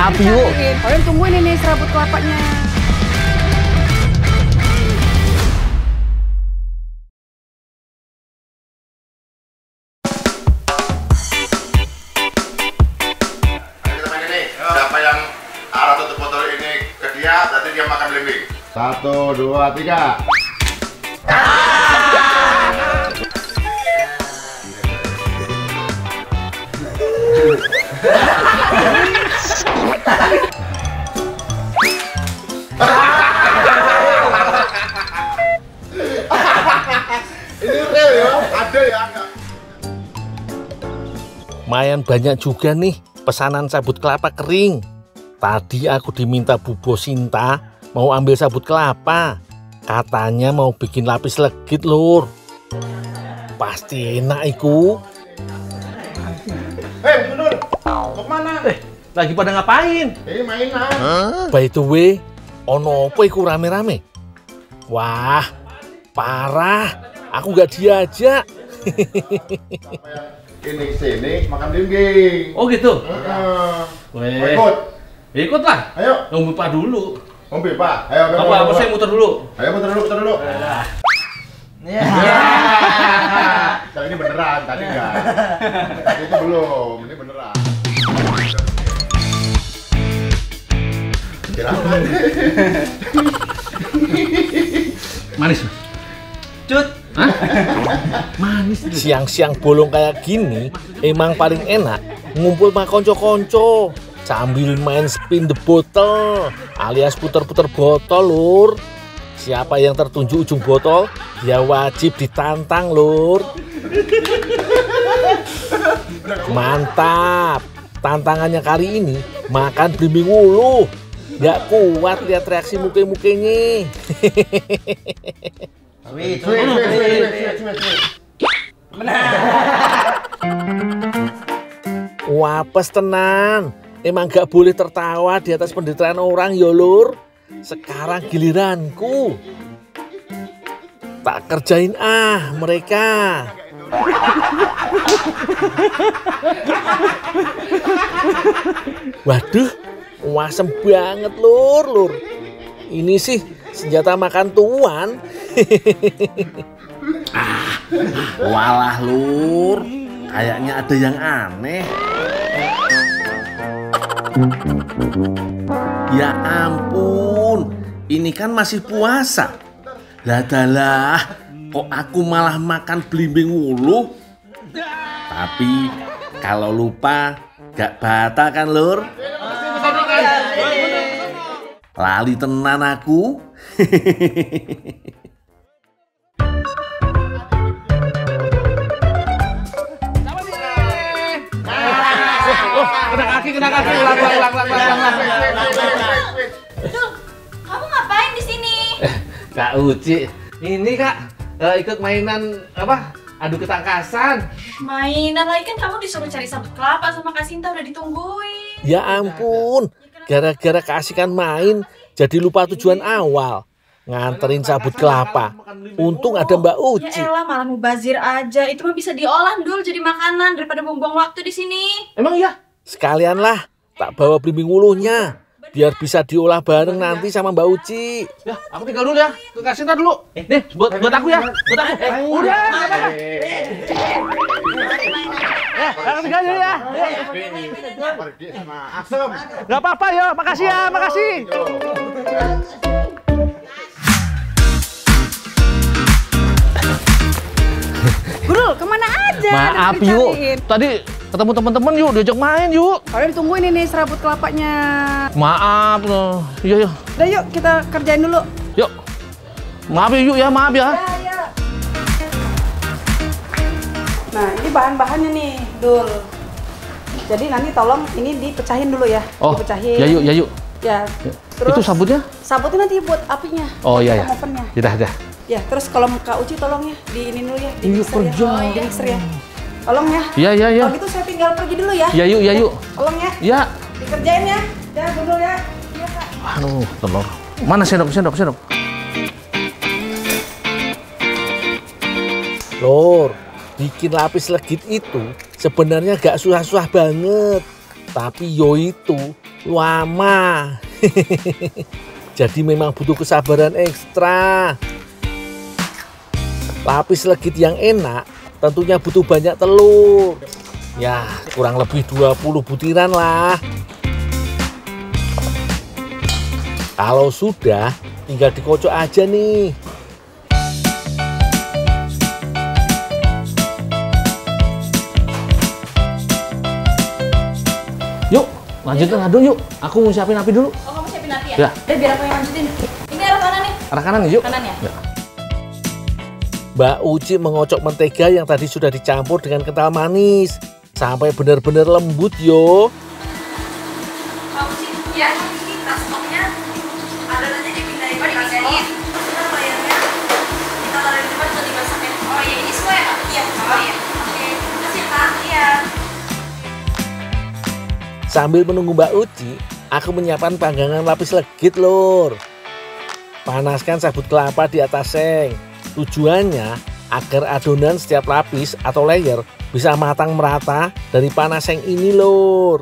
Maaf yuk. Kalian tungguin ini serabut kelapanya. Siapa yang arah tutup botol ini ke dia, berarti dia makan belimbing. 1, 2, 3. Ini real ya, ada ya. Lumayan banyak juga nih pesanan sabut kelapa kering. Tadi aku diminta Bu Bosinta mau ambil sabut kelapa. Katanya mau bikin lapis legit, Lur. Pasti enak iku. Hei, Bu Nur, mau kemana? Lagi pada ngapain? Ini mainan. By the way, ono apa iku rame-rame? Wah, parah. Aku nggak diajak. Ini sini makan belimbing. Oh gitu? Mau ikut? Ikut lah. Ayo. Nunggu Pak dulu. Mobil Pak. Ayo. Apa saya muter dulu? Ayo muter dulu. Ya. Kali ini beneran, tadi enggak. Tadi itu belum, ini beneran. Kira-kira. Manis. Cut. Hah? Manis. Siang-siang bolong kayak gini emang paling enak ngumpul sama konco-konco sambil main spin the bottle alias puter-puter botol, Lur. Siapa yang tertunjuk ujung botol, dia wajib ditantang, Lur. Mantap. Tantangannya kali ini makan belimbing wuluh. Gak kuat lihat reaksi muke-mukenya. Sweet. Wapes tenan. Emang gak boleh tertawa di atas penderitaan orang ya, Lur. Sekarang giliranku. Tak kerjain mereka. Waduh, wasem banget, Lur. Ini sih senjata makan tuan. Walah, Lur. Kayaknya ada yang aneh. Ya ampun, ini kan masih puasa. Ladalah, kok aku malah makan belimbing wuluh? Tapi kalau lupa gak batal kan, Lur? Lali tenan aku. Kena kaki, ulang. Tuh, kamu ngapain di sini? Kak Uci, ini Kak ikut mainan apa? Adu ketangkasan. Mainan lagi kan kamu disuruh cari sabut kelapa sama Kak Sinta udah ditungguin. Ya ampun, gara-gara keasikan main jadi lupa tujuan awal. Nganterin sabut kelapa. Untung ada Mbak Uci. Ya elah, malah mubazir aja. Itu mah bisa diolah dulu jadi makanan daripada buang-buang waktu di sini. Emang iya? Sekalianlah tak bawa belimbing wuluhnya biar bisa diolah bareng nanti sama Mbak Uci. Ya, aku tinggal dulu ya. Ke Kak Sinta dulu. Nih, buat aku ya. Buat aku. Udah. Aku tinggal dulu ya. Gak apa-apa ya. Makasih ya, makasih. Guru, kemana aja? Maaf yuk, tadi ketemu teman-teman yuk, diajak main yuk. Kalian tungguin ini serabut kelapanya. Maaf loh, iya. Udah yuk, kita kerjain dulu. Yuk, maaf ya, maaf ya. Ya. Nah, ini bahan-bahannya nih, Dul. Jadi nanti tolong ini dipecahin dulu ya. Oh, dipecahin. ya yuk. Ya. Terus Itu sabutnya? Sabutnya nanti buat apinya. Oh iya. Ovennya. Dah. Ya, terus kalau Kak Uci tolong ya, di ini dulu ya, di Iya, mixer ya. kerja. Di mixer ya. Tolong ya. Iya. Kalau gitu saya tinggal pergi dulu ya. Ya yuk. Tolong ya. Ya. Dikerjain ya. Ya, dulu ya. Iya, Kak. Aduh, telur. Mana sendok. Lor, bikin lapis legit itu sebenarnya gak susah-susah banget. Tapi yo itu lama. Jadi memang butuh kesabaran ekstra. Lapis legit yang enak tentunya butuh banyak telur. Ya, kurang lebih 20 butiran lah. Kalau sudah, tinggal dikocok aja nih. Yuk, lanjutin ngadu yuk. Aku mau siapin api dulu. Oh, kamu siapin api ya? Ya. Biar aku yang lanjutin. Ini arah kanan nih. Arah kanan yuk. Kanan ya? Mbak Uci mengocok mentega yang tadi sudah dicampur dengan kental manis sampai benar-benar lembut yo. Kamu sih? Ya, ini tas stoknya adonannya dipindahin ke bagian. Kita layarnya kita taruh di depan untuk dimasak ya. Oh iya, ini semua ya, Kak? Iya. Oh iya. Oke, kasih Kak. Iya. Sambil menunggu Mbak Uci, aku menyiapkan panggangan lapis legit lur. Panaskan sabut kelapa di atas seng. Tujuannya agar adonan setiap lapis atau layer bisa matang merata dari panas seng ini lur.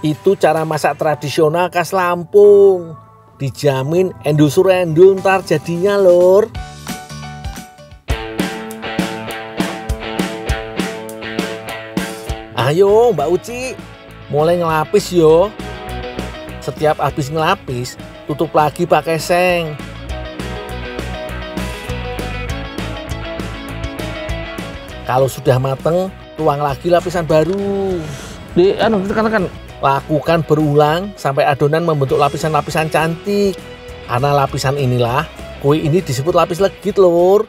Itu cara masak tradisional khas Lampung. Dijamin endul surendul ntar jadinya lur. Ayo Mbak Uci, mulai ngelapis yo. Setiap habis ngelapis, tutup lagi pakai seng. Kalau sudah mateng, tuang lagi lapisan baru. Tekan-tekan. Lakukan berulang sampai adonan membentuk lapisan-lapisan cantik. Karena lapisan inilah, kue ini disebut lapis legit lur.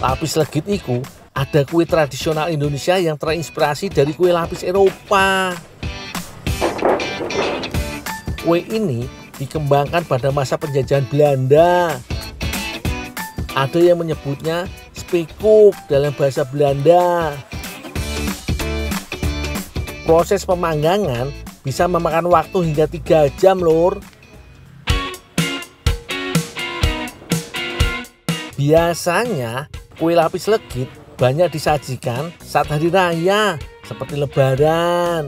Lapis legit itu ada kue tradisional Indonesia yang terinspirasi dari kue lapis Eropa. Kue ini dikembangkan pada masa penjajahan Belanda. Ada yang menyebutnya spekkoek dalam bahasa Belanda. Proses pemanggangan bisa memakan waktu hingga 3 jam lur. Biasanya kue lapis legit banyak disajikan saat hari raya seperti lebaran.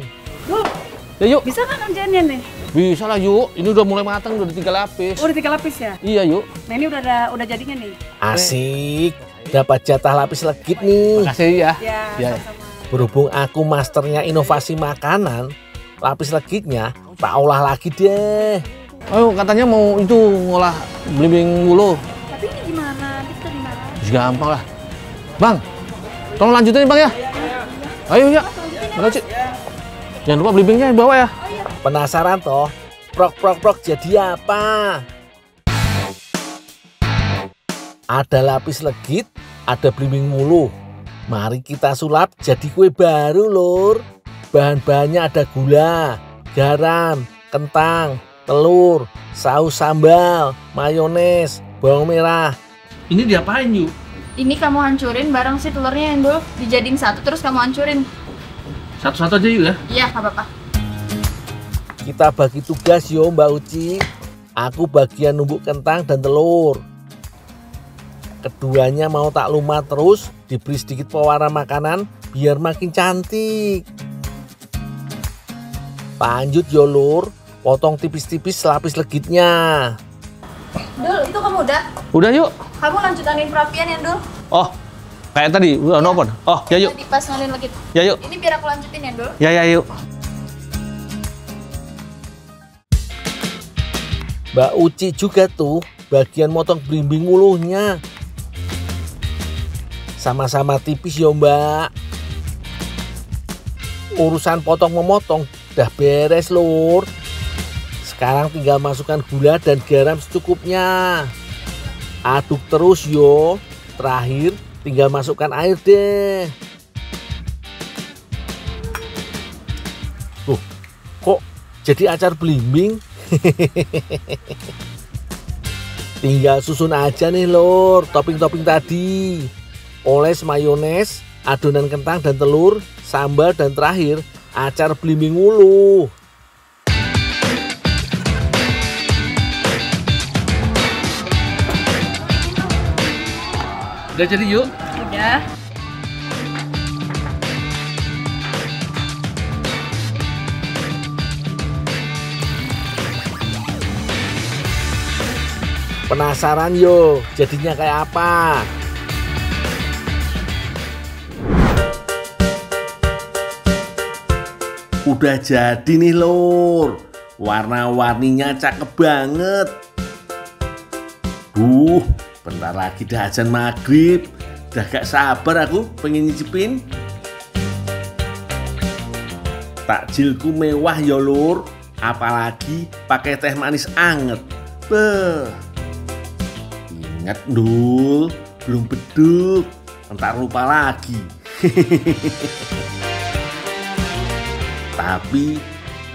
Ya yuk. Bisa kan ngerjainnya nih? Bisa lah yuk. Ini udah mulai matang, udah 3 lapis. Udah 3 lapis ya? Iya yuk. Nah ini udah jadinya nih. Asik, dapat jatah lapis legit nih. Makasih ya. Ya, sama-sama. Berhubung aku masternya inovasi makanan, lapis legitnya tak olah lagi deh. Oh katanya mau itu ngolah belimbing wuluh. Tapi ini gimana? Nanti kita gimana? Gampang lah. Bang, tolong lanjutin bang ya. Ayo ya. Lanjut. Jangan lupa belimbingnya bawa ya. Penasaran toh? Prok jadi apa? Ada lapis legit, ada belimbing wuluh. Mari kita sulap jadi kue baru lur. Bahan-bahannya ada gula, garam, kentang, telur, saus sambal, mayones, bawang merah. Ini diapain yuk? Ini kamu hancurin bareng si telurnya Endul. Dijadiin satu terus kamu hancurin. Satu-satu aja yuk ya. Iya, nggak apa-apa. Kita bagi tugas yo Mbak Uci. Aku bagian numbuk kentang dan telur. Keduanya mau tak lumat terus, diberi sedikit pewarna makanan biar makin cantik. Lanjut yo lur, potong tipis-tipis lapis legitnya. Dul, itu kamu udah? Udah yuk. Kamu lanjutanin perapian ya, Dul? Oh, kayak tadi udah nopon. Oh, ya yuk. Tadi pas ngalin legit. Ya yuk. Ini biar aku lanjutin ya, Dul. Ya yuk. Mbak Uci juga tuh bagian motong belimbing wuluhnya. Sama-sama tipis yo Mbak. Urusan potong-memotong udah beres lur. Sekarang tinggal masukkan gula dan garam secukupnya. Aduk terus yo. Terakhir tinggal masukkan air deh. Tuh, kok jadi acar belimbing? Tinggal susun aja nih lur topping-topping tadi. Oles mayones, adonan kentang dan telur, sambal dan terakhir acar belimbing wuluh. Udah jadi yuk. Udah. Penasaran yo, jadinya kayak apa? Udah jadi nih lur. Warna-warninya cakep banget. Bentar lagi dah azan maghrib. Udah gak sabar aku pengen nyicipin. Takjilku mewah ya lur. Apalagi pakai teh manis anget. Beuh. Ingat Dul, belum beduk. Entar lupa lagi. Tapi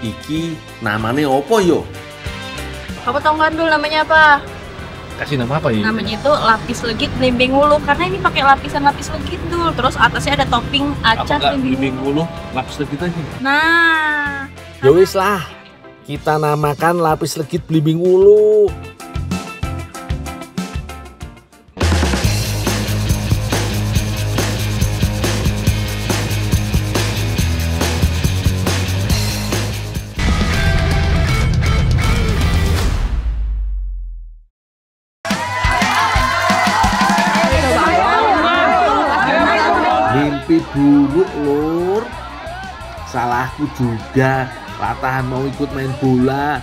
iki namanya opo yo? Kamu tahu nggak Dul namanya apa? Kasih nama apa ya? Namanya itu lapis legit belimbing wuluh, karena ini pakai lapisan lapis legit Dul. Terus atasnya ada topping acar belimbing wuluh. Lapis legit aja. Nah, Ya wis lah, kita namakan lapis legit belimbing wuluh. Mimpi buruk lur. Salahku juga, latahan mau ikut main bola.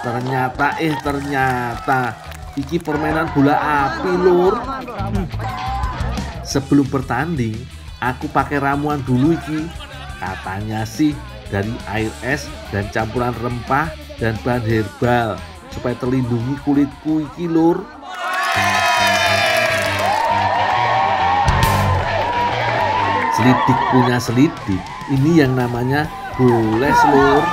Ternyata iki permainan bola api lur. Sebelum bertanding aku pakai ramuan dulu iki. Katanya sih dari air es dan campuran rempah dan bahan herbal supaya terlindungi kulitku iki lur. Selidik punya selidik, ini yang namanya goles lur.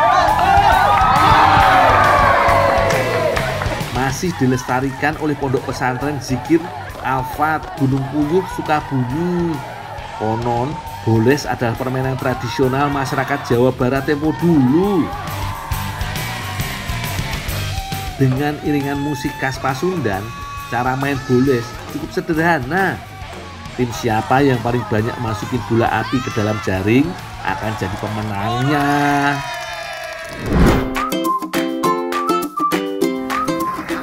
Masih dilestarikan oleh Pondok Pesantren Zikir Al-Fat Gunung Puyuh Sukabumi. Konon goles adalah permainan tradisional masyarakat Jawa Barat tempo dulu. Dengan iringan musik khas Pasundan, cara main goles cukup sederhana. Tim siapa yang paling banyak masukin bola api ke dalam jaring akan jadi pemenangnya.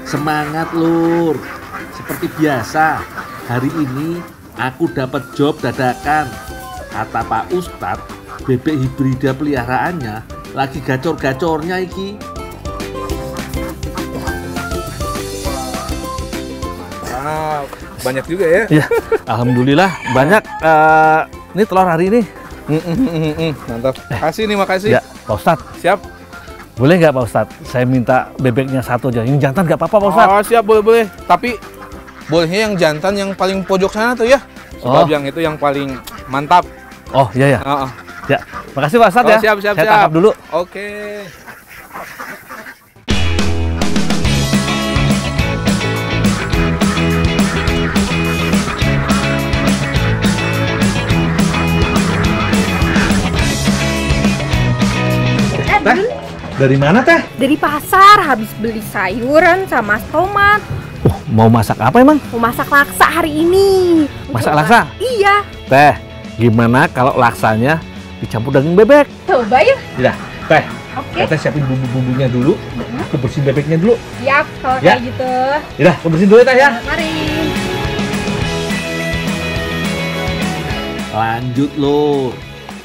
Semangat lur. Seperti biasa, hari ini aku dapat job dadakan. Kata Pak Ustadz, bebek hibrida peliharaannya lagi gacor-gacornya iki. Banyak juga ya? Ya, alhamdulillah banyak. Ini telur hari ini. Mantap. Makasih. Ya, Pak Ustadz. Siap. Boleh nggak Pak Ustadz? Saya minta bebeknya satu aja. Yang jantan nggak apa-apa Pak Ustadz? Oh siap, boleh. Tapi bolehnya yang jantan yang paling pojok sana tuh ya. Sebab yang itu yang paling mantap. Oh iya ya. Ya, makasih Pak Ustadz ya. Siap. Saya tangkap dulu. Oke. Teh, dari mana teh? Dari pasar, habis beli sayuran sama tomat. Mau masak apa emang? Mau masak laksa hari ini. Masak laksa? Iya. Teh, gimana kalau laksanya dicampur daging bebek? Coba ya. Tidak, teh. Oke. Kita siapin bumbu-bumbunya dulu. Aku bersihin bebeknya dulu. Siap kalau Ya. kayak gitu. Yaudah, aku bersihin dulu teh ya. Mari. Lanjut lur.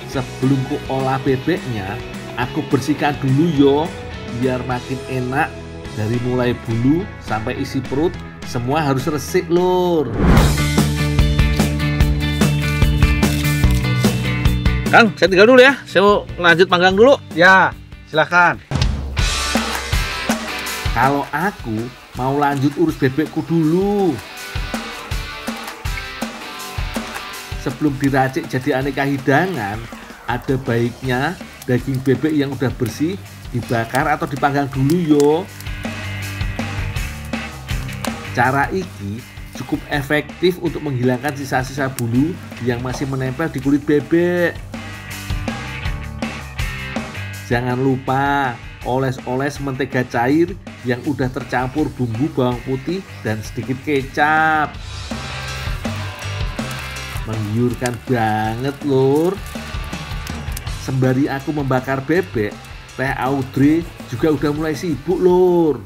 Sebelum ku olah bebeknya, aku bersihkan dulu yo, biar makin enak. Dari mulai bulu sampai isi perut, semua harus resik lur. Kang, saya tinggal dulu ya. Saya mau lanjut panggang dulu. Ya, silakan. Kalau aku mau lanjut urus bebekku dulu. Sebelum diracik jadi aneka hidangan, ada baiknya daging bebek yang udah bersih dibakar atau dipanggang dulu yo. Cara ini cukup efektif untuk menghilangkan sisa-sisa bulu yang masih menempel di kulit bebek. Jangan lupa oles-oles mentega cair yang udah tercampur bumbu bawang putih dan sedikit kecap. Menggiurkan banget lur. Sembari aku membakar bebek, Teh Audrey juga udah mulai sibuk lur.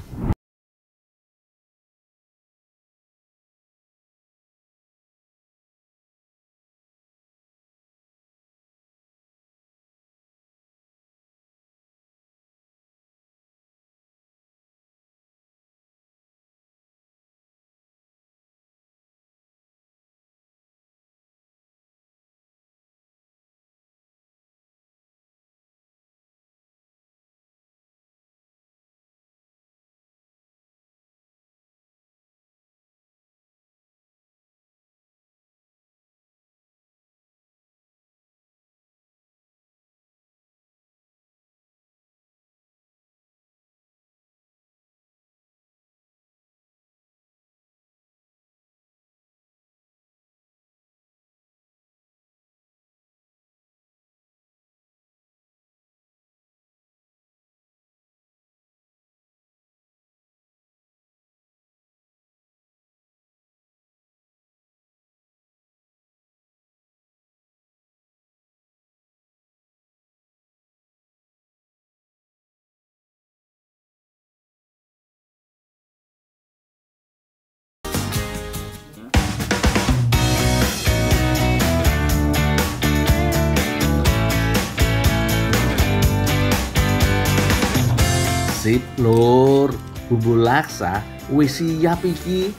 Sip lur, bumbu laksa wis siap iki.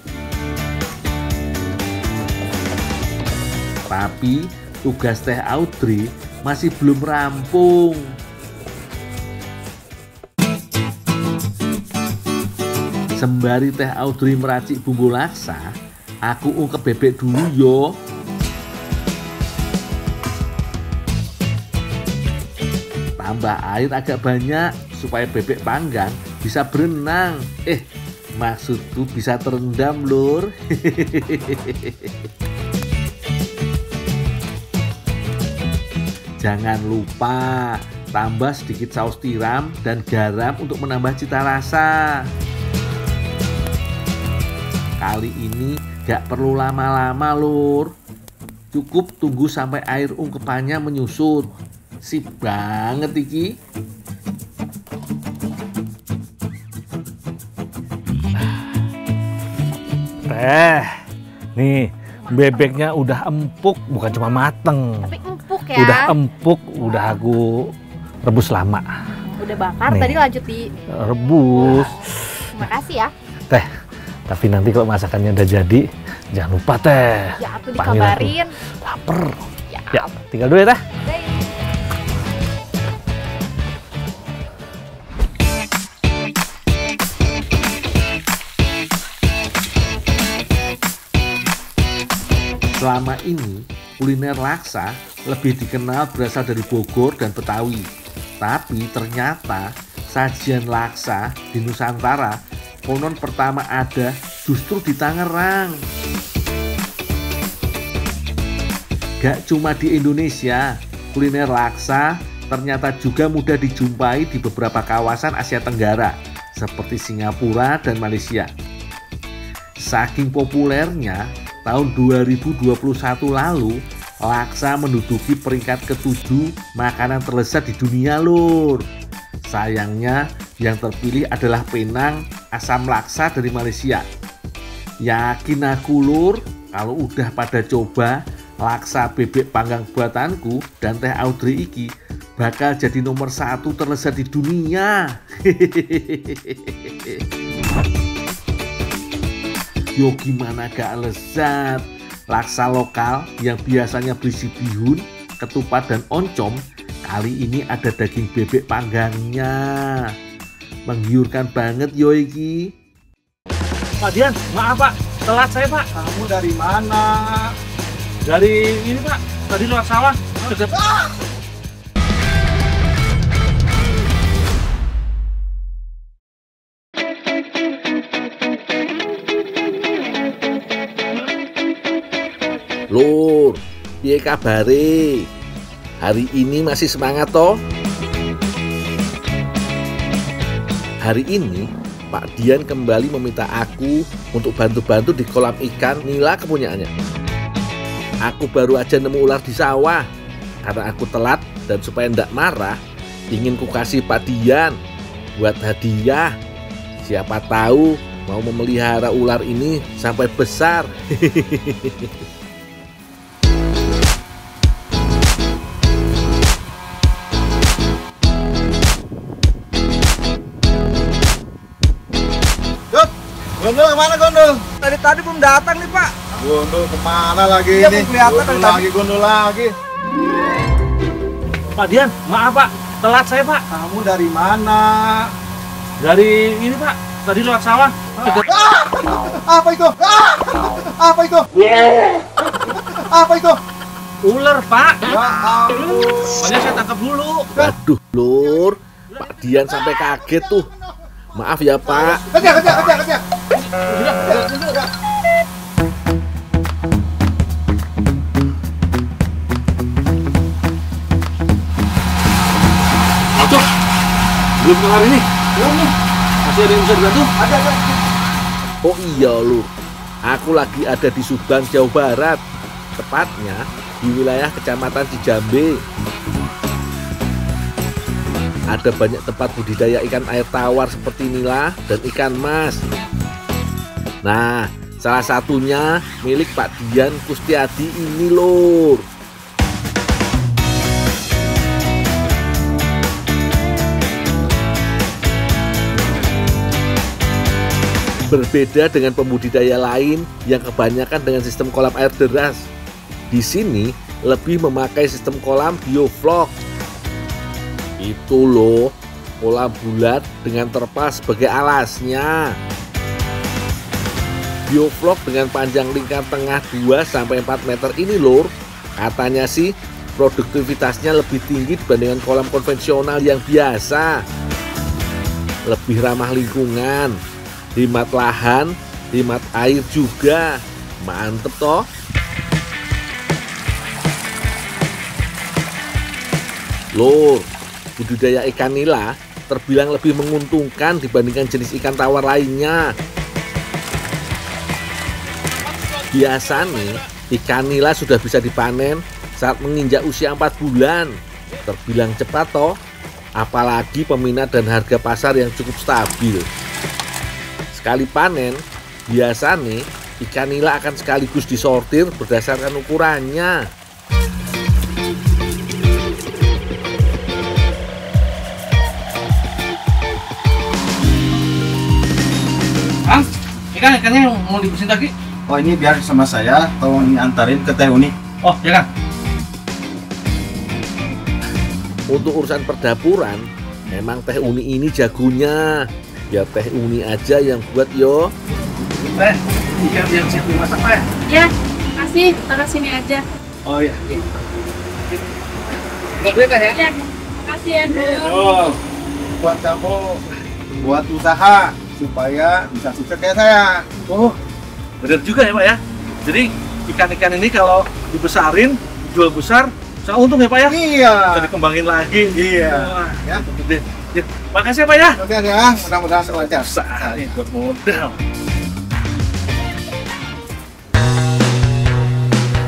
Tapi tugas Teh Audrey masih belum rampung. Sembari Teh Audrey meracik bumbu laksa, aku ungkep bebek dulu yo. Tambah air agak banyak supaya bebek panggang bisa berenang. Maksudku bisa terendam lur. Jangan lupa tambah sedikit saus tiram dan garam untuk menambah cita rasa. Kali ini gak perlu lama-lama lur. Cukup tunggu sampai air ungkepannya menyusut. Sip banget iki. Teh, nih bebeknya udah empuk, bukan cuma mateng. Tapi empuk ya. Udah empuk, udah aku rebus lama. Udah bakar, Nih. tadi lanjut di Rebus. Terima kasih ya. Teh, tapi nanti kalau masakannya udah jadi, jangan lupa Teh. Ya, aku Panggil dikabarin. aku. Laper. Ya. Ya, tinggal dulu ya Teh. Baik. Selama ini, kuliner laksa lebih dikenal berasal dari Bogor dan Betawi. Tapi ternyata sajian laksa di Nusantara konon pertama ada justru di Tangerang. Gak cuma di Indonesia, kuliner laksa ternyata juga mudah dijumpai di beberapa kawasan Asia Tenggara seperti Singapura dan Malaysia. Saking populernya, tahun 2021 lalu, laksa menduduki peringkat ke-7 makanan terlezat di dunia lur. Sayangnya, yang terpilih adalah Penang asam laksa dari Malaysia. Yakin aku lur, kalau udah pada coba, laksa bebek panggang buatanku dan Teh Audrey iki bakal jadi nomor 1 terlezat di dunia. Yo gimana gak lezat? Laksa lokal yang biasanya berisi bihun, ketupat dan oncom, kali ini ada daging bebek panggangnya. Menggiurkan banget yo iki. Pak Dian, maaf Pak, telat saya Pak. Kamu dari mana? Dari ini Pak, tadi lewat sawah. Lur, piye kabare? Hari ini masih semangat toh? Hari ini Pak Dian kembali meminta aku untuk bantu-bantu di kolam ikan nila kepunyaannya. Aku baru aja nemu ular di sawah. Karena aku telat dan supaya ndak marah, ingin ku kasih Pak Dian buat hadiah. Siapa tahu mau memelihara ular ini sampai besar. Gondol kemana Gondol? Tadi belum datang nih Pak. Gondol kemana lagi Iya, ini? belum kelihatan Gondol tadi. lagi, gondol lagi. Pak Dian, maaf Pak, telat saya Pak. Kamu dari mana? Dari ini Pak, tadi lewat sawah. Apa itu? Apa itu? Apa itu? Ular Pak. Ya ampun. Makanya saya tangkap dulu. Waduh lur, Pak Dian sampai kaget tuh. Maaf ya Pak. Kejar. Masuk. Belum kelar ini. Masih ada yang bisa dibantu? Ada. Oh iya lur, aku lagi ada di Subang, Jawa Barat. Tepatnya di wilayah Kecamatan Cijambe. Ada banyak tempat budidaya ikan air tawar seperti nila dan ikan mas. Nah, salah satunya milik Pak Dian Kustiadi ini lur. Berbeda dengan pembudidaya lain yang kebanyakan dengan sistem kolam air deras. Di sini lebih memakai sistem kolam bioflok. Itu loh, kolam bulat dengan terpal sebagai alasnya. Bioflok dengan panjang lingkar tengah 2-4 meter ini lur, katanya sih produktivitasnya lebih tinggi dibandingkan kolam konvensional yang biasa. Lebih ramah lingkungan, hemat lahan, hemat air juga. Mantep toh. Lur, budidaya ikan nila terbilang lebih menguntungkan dibandingkan jenis ikan tawar lainnya. Biasanya ikan nila sudah bisa dipanen saat menginjak usia 4 bulan. Terbilang cepat toh, apalagi peminat dan harga pasar yang cukup stabil. Sekali panen, biasanya ikan nila akan sekaligus disortir berdasarkan ukurannya. Bang, ikannya mau dibersihin lagi? Oh ini biar sama saya, tolong antarin ke Teh Uni. Oh, ya kan? Untuk urusan perdapuran, memang Teh Uni ini jagonya. Biar Teh Uni aja yang buat yo. Teh, ikan yang siap dimasak, Teh. Ya, makasih. Taruh sini aja. Oh iya. Nggak boleh, Teh ya? Ya, makasih ya, Dul. Oh. Buat kamu, buat usaha supaya bisa sukses kayak saya. Oh, benar juga ya Pak ya. Jadi ikan-ikan ini kalau dibesarin, jual besar, bisa untung ya Pak ya? Iya. Bisa dikembangin lagi. Iya. Wah, Ya. gede. Ya, makasih ya Pak ya. Oke ya, mudah-mudahan lancar. Besar ini buat modal.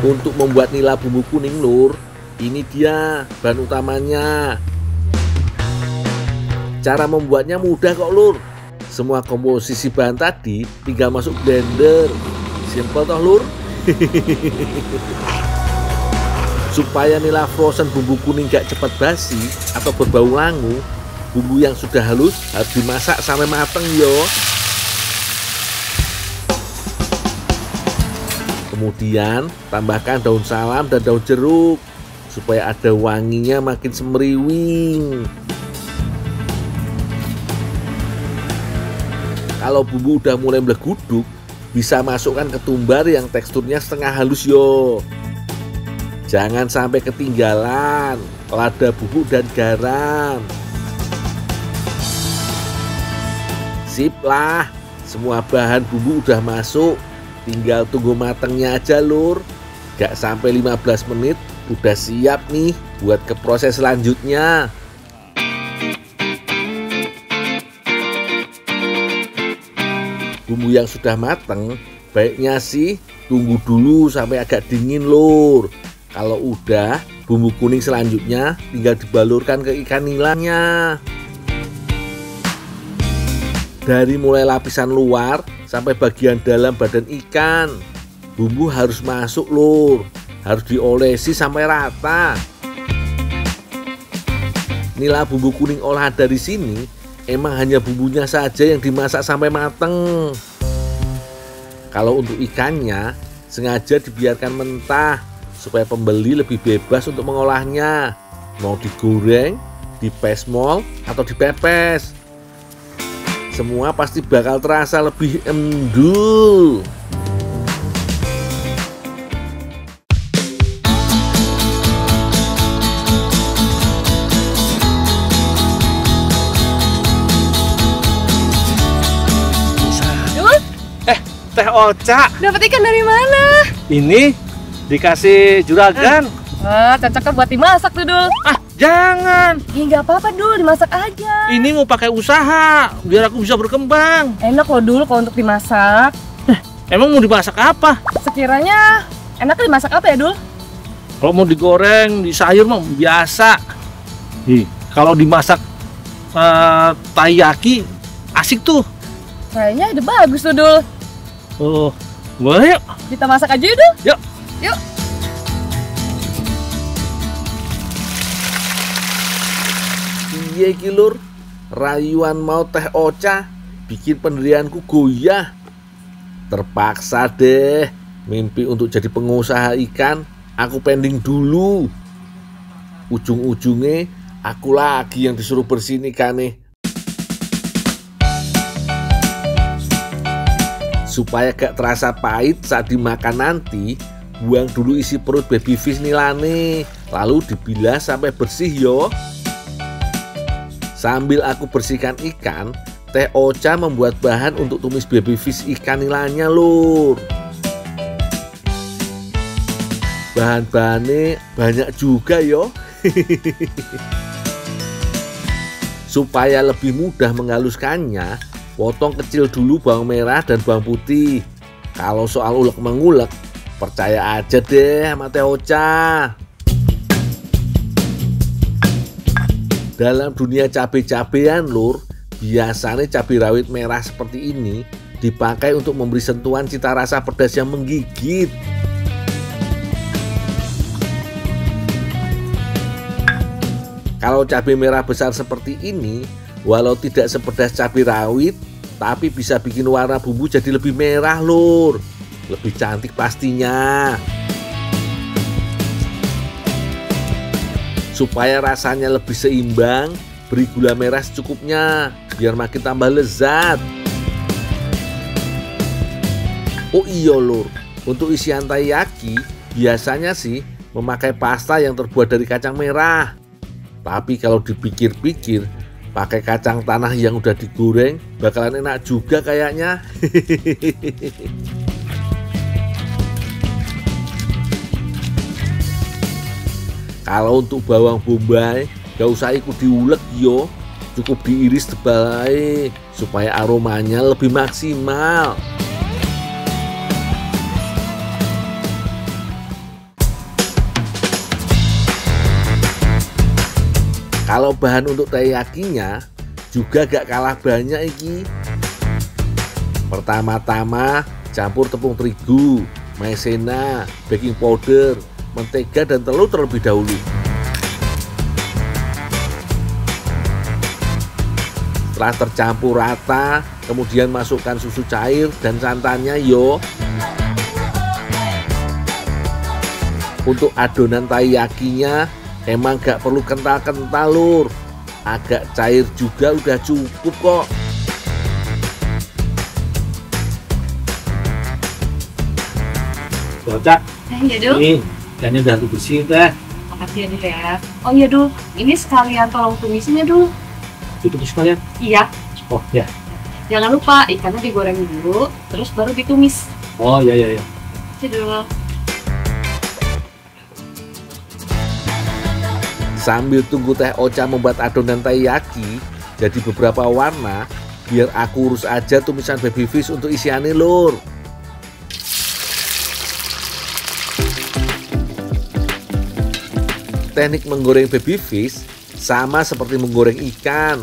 Untuk membuat nila bumbu kuning lur, ini dia bahan utamanya. Cara membuatnya mudah kok lur. Semua komposisi bahan tadi tinggal masuk blender. Simple toh lur. Supaya nila frozen bumbu kuning gak cepat basi atau berbau langu, bumbu yang sudah halus harus dimasak sampai mateng yo. Kemudian tambahkan daun salam dan daun jeruk supaya ada wanginya makin semeriwing. Kalau bumbu udah mulai meleguduk, bisa masukkan ketumbar yang teksturnya setengah halus yo. Jangan sampai ketinggalan lada bubuk dan garam. Sip lah, semua bahan bumbu udah masuk. Tinggal tunggu matangnya aja lur. Gak sampai 15 menit udah siap nih buat ke proses selanjutnya. Bumbu yang sudah mateng baiknya sih tunggu dulu sampai agak dingin lur. Kalau udah, bumbu kuning selanjutnya tinggal dibalurkan ke ikan nilanya. Dari mulai lapisan luar sampai bagian dalam badan ikan, bumbu harus masuk lur. Harus diolesi sampai rata. Nila bumbu kuning olahan dari sini emang hanya bumbunya saja yang dimasak sampai mateng. Kalau untuk ikannya sengaja dibiarkan mentah supaya pembeli lebih bebas untuk mengolahnya. Mau digoreng, dipesmol atau dipepes, semua pasti bakal terasa lebih endul. Teh Oca, Dapat ikan dari mana? ini dikasih juragan. Wah, cocoknya buat dimasak tuh, Dul. Ah, jangan. Ya nggak apa-apa, Dul, dimasak aja. Ini mau pakai usaha biar aku bisa berkembang. Enak loh, Dul, kalau untuk dimasak. Emang mau dimasak apa? Sekiranya enaknya dimasak apa ya, Dul? Kalau mau digoreng, di sayur mah biasa. Nih, kalau dimasak taiyaki asik tuh. Kayaknya ide bagus tuh, Dul. Oh, boleh yuk. Kita masak aja yuk, Dul. Yuk. Yuk. Iya iki lur, rayuan mau Teh Oca bikin pendirianku goyah. Terpaksa deh, mimpi untuk jadi pengusaha ikan aku pending dulu. Ujung-ujungnya aku lagi yang disuruh bersihin ikannya. Supaya gak terasa pahit saat dimakan nanti, buang dulu isi perut baby fish nilane, lalu dibilas sampai bersih yo. Sambil aku bersihkan ikan, Teh Ocha membuat bahan untuk tumis baby fish ikan nilanya lur. Bahan-bahannya banyak juga yo. Supaya lebih mudah menghaluskannya, potong kecil dulu bawang merah dan bawang putih. Kalau soal ulek mengulek, percaya aja deh sama Teh Ocha. Dalam dunia cabai-cabean lur, biasanya cabai rawit merah seperti ini dipakai untuk memberi sentuhan cita rasa pedas yang menggigit. Kalau cabai merah besar seperti ini, walau tidak sepedas cabai rawit, tapi bisa bikin warna bumbu jadi lebih merah lur. Lebih cantik pastinya. Supaya rasanya lebih seimbang, beri gula merah secukupnya biar makin tambah lezat. Oh iya lur, untuk isian taiyaki biasanya sih memakai pasta yang terbuat dari kacang merah. Tapi kalau dipikir-pikir, pakai kacang tanah yang udah digoreng bakalan enak juga kayaknya. Kalau untuk bawang bombay, gak usah ikut diulek yo, cukup diiris tebal aja, supaya aromanya lebih maksimal. Kalau bahan untuk taiyakinya juga gak kalah banyak iki. Pertama-tama campur tepung terigu, maizena, baking powder, mentega dan telur terlebih dahulu. Setelah tercampur rata, kemudian masukkan susu cair dan santannya yo. Untuk adonan taiyakinya emang gak perlu kental-kental lur, agak cair juga udah cukup kok. Ocha, Iya Dul. ini ikannya udah aku bersihin teh. Makasih ya Dul ya. Oh iya Dul, ini sekalian tolong tumisin ya Dul. Ditumis sekalian. Iya. Oh ya. Jangan lupa ikannya digoreng dulu, terus baru ditumis. Oh ya. Oke Dul. Sambil tunggu Teh Ocha membuat adonan taiyaki jadi beberapa warna, biar aku urus aja tumisan baby fish untuk isiannya lur. Teknik menggoreng baby fish sama seperti menggoreng ikan,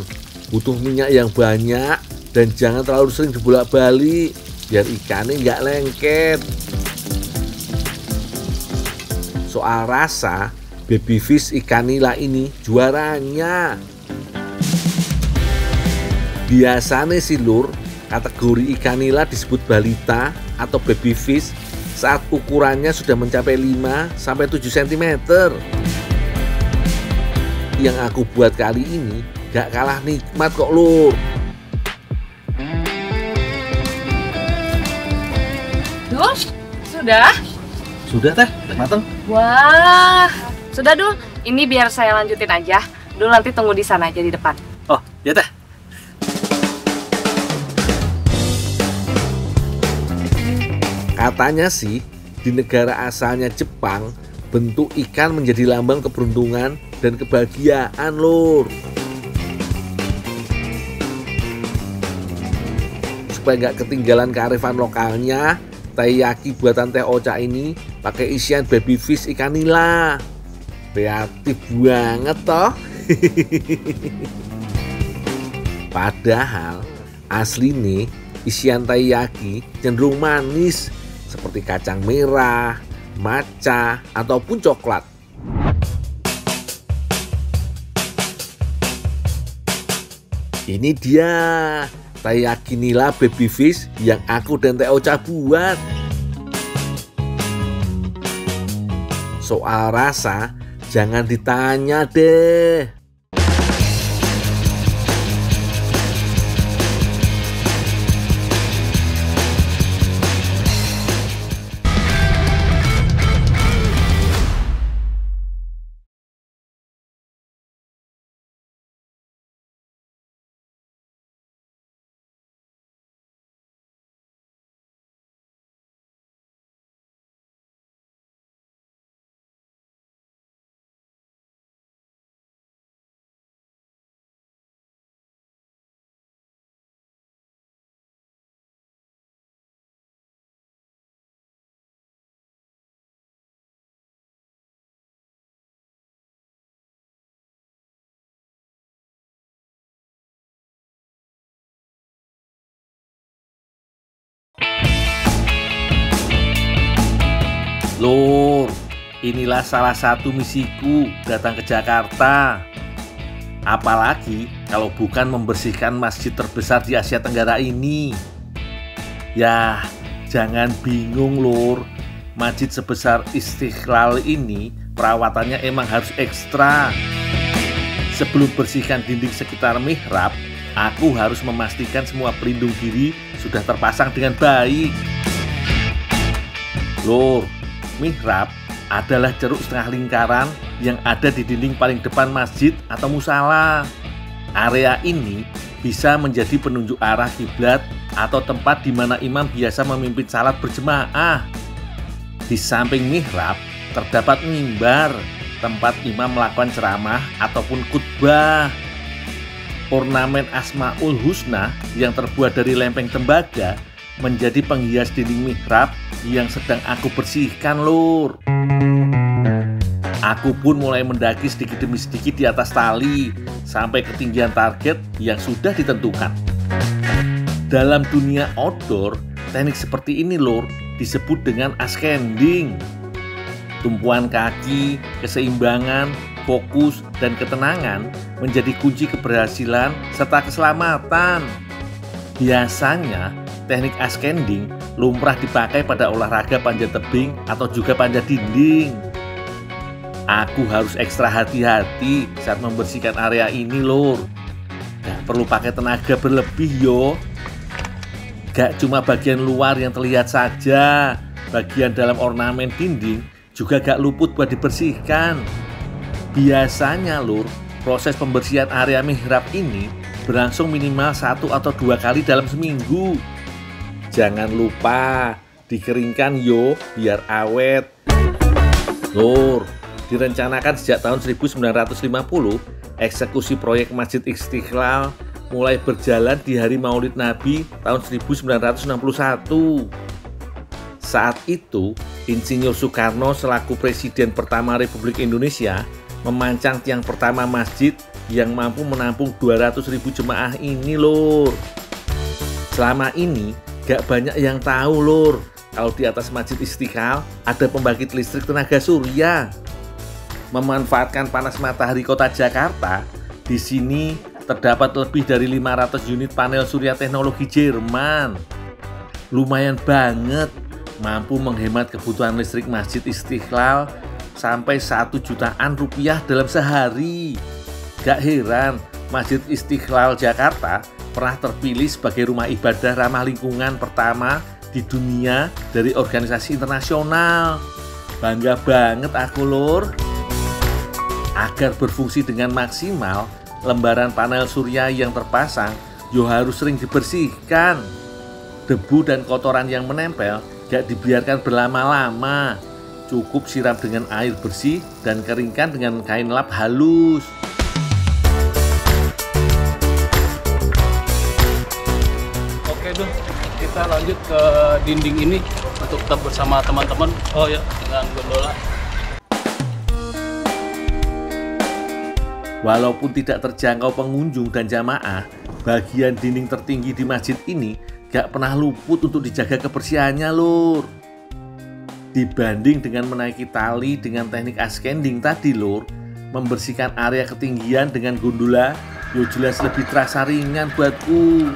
butuh minyak yang banyak dan jangan terlalu sering dibolak-balik biar ikannya nggak lengket. Soal rasa, baby fish ikan nila ini juaranya. Biasanya sih lur, kategori ikan nila disebut balita atau baby fish saat ukurannya sudah mencapai 5-7 cm. Yang aku buat kali ini gak kalah nikmat kok lur. Dul, sudah? Sudah teh, udah mateng. Wah, sudah Dul. Ini biar saya lanjutin aja. Dul nanti tunggu di sana aja di depan. Oh, ya teh. Katanya sih di negara asalnya Jepang, bentuk ikan menjadi lambang keberuntungan dan kebahagiaan lur. Supaya nggak ketinggalan kearifan lokalnya, taiyaki buatan Teh Ocha ini pakai isian baby fish ikan nila. Kreatif banget toh. Padahal asli nih isian taiyaki cenderung manis seperti kacang merah, matcha ataupun coklat. Ini dia yakinilah baby fish yang aku dan Teh Ocha buat. Soal rasa, jangan ditanya deh. Lur, inilah salah satu misiku datang ke Jakarta. Apalagi kalau bukan membersihkan masjid terbesar di Asia Tenggara ini. Yah, jangan bingung Lur. Masjid sebesar Istiqlal ini perawatannya emang harus ekstra. Sebelum bersihkan dinding sekitar mihrab, aku harus memastikan semua pelindung diri sudah terpasang dengan baik. Lur, mihrab adalah ceruk setengah lingkaran yang ada di dinding paling depan masjid atau musala. Area ini bisa menjadi penunjuk arah kiblat atau tempat di mana imam biasa memimpin salat berjemaah. Di samping mihrab terdapat mimbar, tempat imam melakukan ceramah ataupun khutbah. Ornamen Asmaul Husna yang terbuat dari lempeng tembaga menjadi penghias dinding mihrab yang sedang aku bersihkan Lur. Aku pun mulai mendaki sedikit demi sedikit di atas tali sampai ketinggian target yang sudah ditentukan. Dalam dunia outdoor, teknik seperti ini Lur disebut dengan ascending. Tumpuan kaki, keseimbangan, fokus, dan ketenangan menjadi kunci keberhasilan serta keselamatan. Biasanya teknik ascending lumrah dipakai pada olahraga panjat tebing atau juga panjat dinding. Aku harus ekstra hati-hati saat membersihkan area ini Lur. Gak perlu pakai tenaga berlebih yo. Gak cuma bagian luar yang terlihat saja, bagian dalam ornamen dinding juga gak luput buat dibersihkan. Biasanya Lur, proses pembersihan area mihrab ini berlangsung minimal 1 atau 2 kali dalam seminggu. Jangan lupa dikeringkan yo biar awet. Lur, direncanakan sejak tahun 1950, eksekusi proyek Masjid Istiqlal mulai berjalan di hari Maulid Nabi tahun 1961. Saat itu, Insinyur Soekarno selaku Presiden pertama Republik Indonesia memancang tiang pertama masjid yang mampu menampung 200.000 jemaah ini Lur. Selama ini gak banyak yang tahu Lur, kalau di atas Masjid Istiqlal ada pembangkit listrik tenaga surya. Memanfaatkan panas matahari kota Jakarta, di sini terdapat lebih dari 500 unit panel surya teknologi Jerman. Lumayan banget, mampu menghemat kebutuhan listrik Masjid Istiqlal sampai 1 jutaan rupiah dalam sehari. Gak heran Masjid Istiqlal Jakarta pernah terpilih sebagai rumah ibadah ramah lingkungan pertama di dunia dari organisasi internasional. Bangga banget aku Lur. Agar berfungsi dengan maksimal, lembaran panel surya yang terpasang yo harus sering dibersihkan. Debu dan kotoran yang menempel gak dibiarkan berlama-lama. Cukup siram dengan air bersih dan keringkan dengan kain lap halus. Kita lanjut ke dinding ini untuk tetap bersama teman-teman. Oh ya, dengan gondola. Walaupun tidak terjangkau pengunjung dan jamaah, bagian dinding tertinggi di masjid ini gak pernah luput untuk dijaga kebersihannya Lur. Dibanding dengan menaiki tali dengan teknik ascending tadi Lur, membersihkan area ketinggian dengan gondola yo jelas lebih terasa ringan buatku.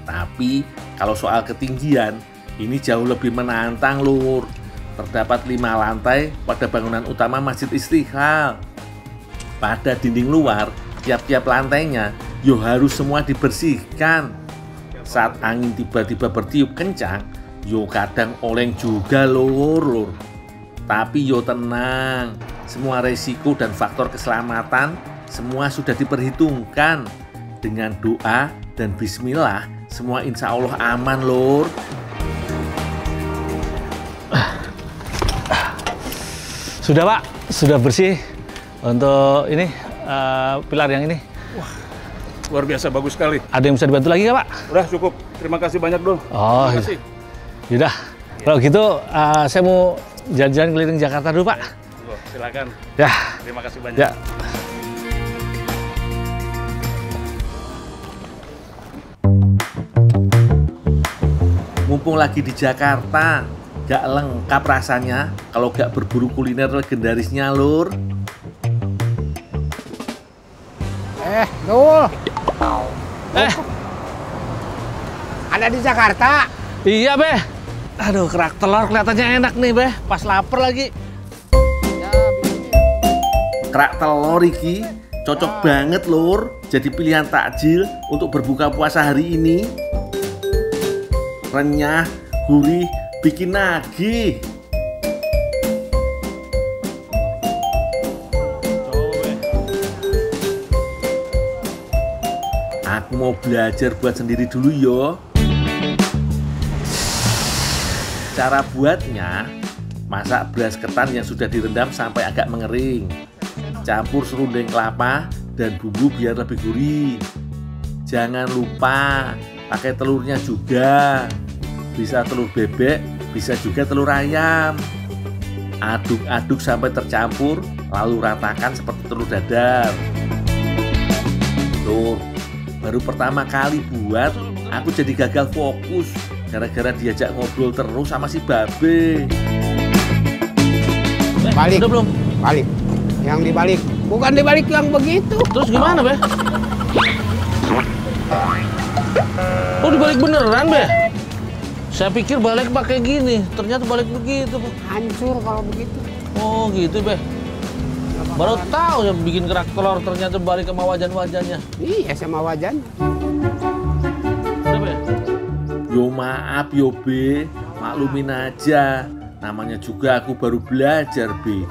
Tapi kalau soal ketinggian, ini jauh lebih menantang lur. Terdapat 5 lantai pada bangunan utama Masjid Istiqlal. Pada dinding luar, tiap-tiap lantainya yo harus semua dibersihkan. Saat angin tiba-tiba bertiup kencang, yo kadang oleng juga lur. Tapi yo tenang, semua resiko dan faktor keselamatan semua sudah diperhitungkan. Dengan doa dan bismillah, semua insya Allah aman lur. Sudah Pak, sudah bersih untuk ini pilar yang ini. Wah, luar biasa bagus sekali. Ada yang bisa dibantu lagi nggak Pak? Udah cukup, terima kasih banyak Dul. Oh, terima kasih. Yaudah, kalau gitu saya mau jalan-jalan keliling Jakarta dulu Pak. Silakan. Ya. Terima kasih banyak. Ya. Mumpung lagi di Jakarta, gak lengkap rasanya kalau gak berburu kuliner legendarisnya lur. Dul. Ada di Jakarta? Iya Beh. Aduh, kerak telur kelihatannya enak nih Beh. Pas lapar lagi. Kerak telur iki cocok banget lur. Jadi pilihan takjil untuk berbuka puasa hari ini. Renyah, gurih, bikin nagih. Aku mau belajar buat sendiri dulu yo. Cara buatnya, masak beras ketan yang sudah direndam sampai agak mengering. Campur serundeng kelapa dan bumbu biar lebih gurih. Jangan lupa pakai telurnya juga. Bisa telur bebek, bisa juga telur ayam. Aduk-aduk sampai tercampur, lalu ratakan seperti telur dadar. Tuh, baru pertama kali buat, aku jadi gagal fokus gara-gara diajak ngobrol terus sama si Babe. Balik. Udah belum? Balik. Yang dibalik. Bukan dibalik yang begitu. Terus gimana Beh? Oh, dibalik beneran Beh? Saya pikir balik pakai gini, ternyata balik begitu. Hancur kalau begitu. Oh gitu Beh. Baru tahu ya bikin kerak telur ternyata balik sama wajan-wajannya. Iya sama wajan. Udah Beh. Yo maaf yo Be, maklumin aja. Namanya juga aku baru belajar Be.